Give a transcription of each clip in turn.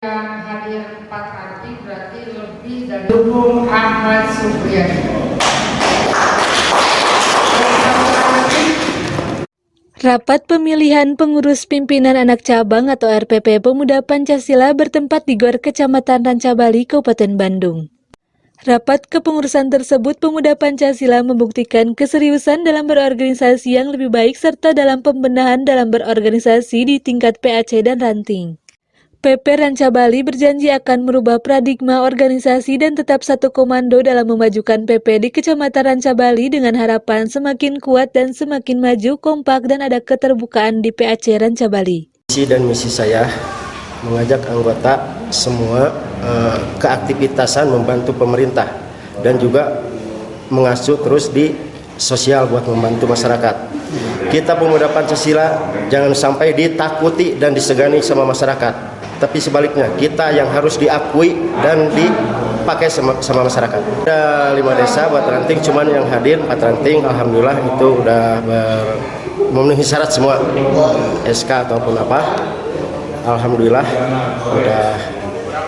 Yang hadir 4 ranting berarti lebih dari dukung Ahmad Supriyadi. Rapat pemilihan pengurus pimpinan anak cabang atau RPP Pemuda Pancasila bertempat di Gor Kecamatan Rancabali, Kabupaten Bandung. Rapat kepengurusan tersebut Pemuda Pancasila membuktikan keseriusan dalam berorganisasi yang lebih baik serta dalam pembenahan dalam berorganisasi di tingkat PAC dan ranting. PP Rancabali berjanji akan merubah paradigma organisasi dan tetap satu komando dalam memajukan PP di Kecamatan Rancabali dengan harapan semakin kuat dan semakin maju, kompak, dan ada keterbukaan di PAC Rancabali. Visi dan misi saya mengajak anggota semua keaktivitasan membantu pemerintah dan juga mengasuh terus di sosial buat membantu masyarakat. Kita pemuda Pancasila jangan sampai ditakuti dan disegani sama masyarakat. Tapi sebaliknya, kita yang harus diakui dan dipakai sama masyarakat. Ada 5 desa buat ranting, cuman yang hadir 4 ranting, alhamdulillah itu udah memenuhi syarat semua, SK ataupun apa. Alhamdulillah udah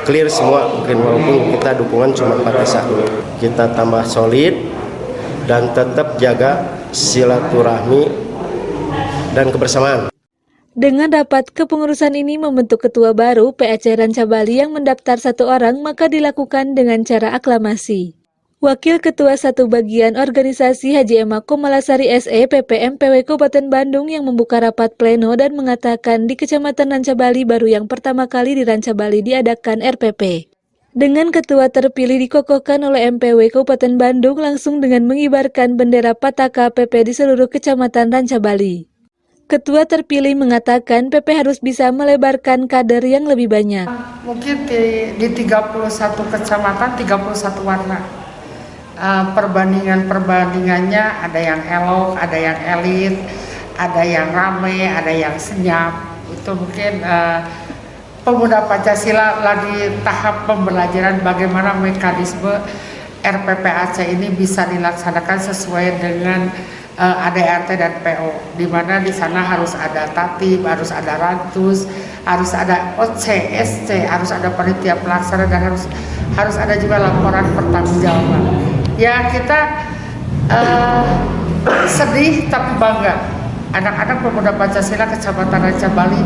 clear semua, mungkin walaupun kita dukungan cuma 4 desa dulu. Kita tambah solid dan tetap jaga silaturahmi dan kebersamaan. Dengan rapat kepengurusan ini membentuk ketua baru PAC Rancabali yang mendaftar 1 orang, maka dilakukan dengan cara aklamasi. Wakil Ketua 1 Bagian Organisasi Haji Emma Komalasari SE PPMPW Kabupaten Bandung yang membuka rapat pleno dan mengatakan di Kecamatan Rancabali baru yang pertama kali di Rancabali diadakan RPP. Dengan ketua terpilih dikokohkan oleh MPW Kabupaten Bandung langsung dengan mengibarkan bendera Pataka PP di seluruh Kecamatan Rancabali. Ketua terpilih mengatakan PP harus bisa melebarkan kader yang lebih banyak. Mungkin di 31 kecamatan 31 warna. Perbandingannya ada yang elok, ada yang elit, ada yang rame, ada yang senyap. Itu mungkin Pemuda Pancasila lagi tahap pembelajaran bagaimana mekanisme RPPAC ini bisa dilaksanakan sesuai dengan ADRT dan PO, di mana di sana harus ada tatib, harus ada rantus, harus ada OC, SC, harus ada panitia pelaksana dan harus ada juga laporan pertanggungjawaban. Ya kita sedih tapi bangga, anak-anak Pemuda Pancasila Kecamatan Rancabali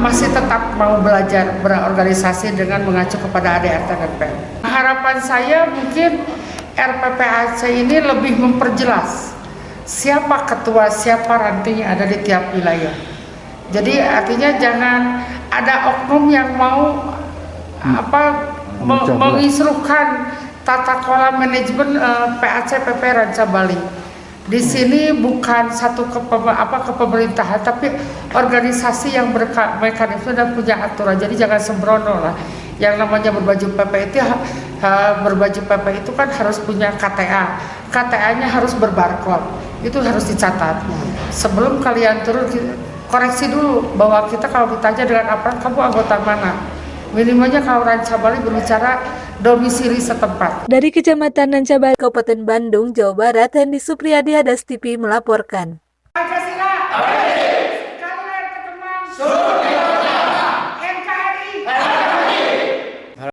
masih tetap mau belajar berorganisasi dengan mengacu kepada ADRT dan PO. Harapan saya mungkin RPPAC ini lebih memperjelas siapa ketua, siapa ranting yang ada di tiap wilayah. Jadi artinya jangan ada oknum yang mau mengisruhkan tata kelola manajemen PAC PP Rancabali. Di sini bukan satu kepemerintahan, tapi organisasi yang bermekanisme dan punya aturan. Jadi jangan sembrono lah. Yang namanya berbaju PP itu kan harus punya KTA. KTA-nya harus berbarcode. Itu harus dicatat. Sebelum kalian turun, koreksi dulu bahwa kita kalau ditanya dengan aparat, kamu anggota mana? Minimalnya kalau Rancabali berbicara domisili setempat. Dari Kecamatan Rancabali, Kabupaten Bandung, Jawa Barat, Hendy Supriyadi, Hadas TV melaporkan. Pancasila, kalian teman.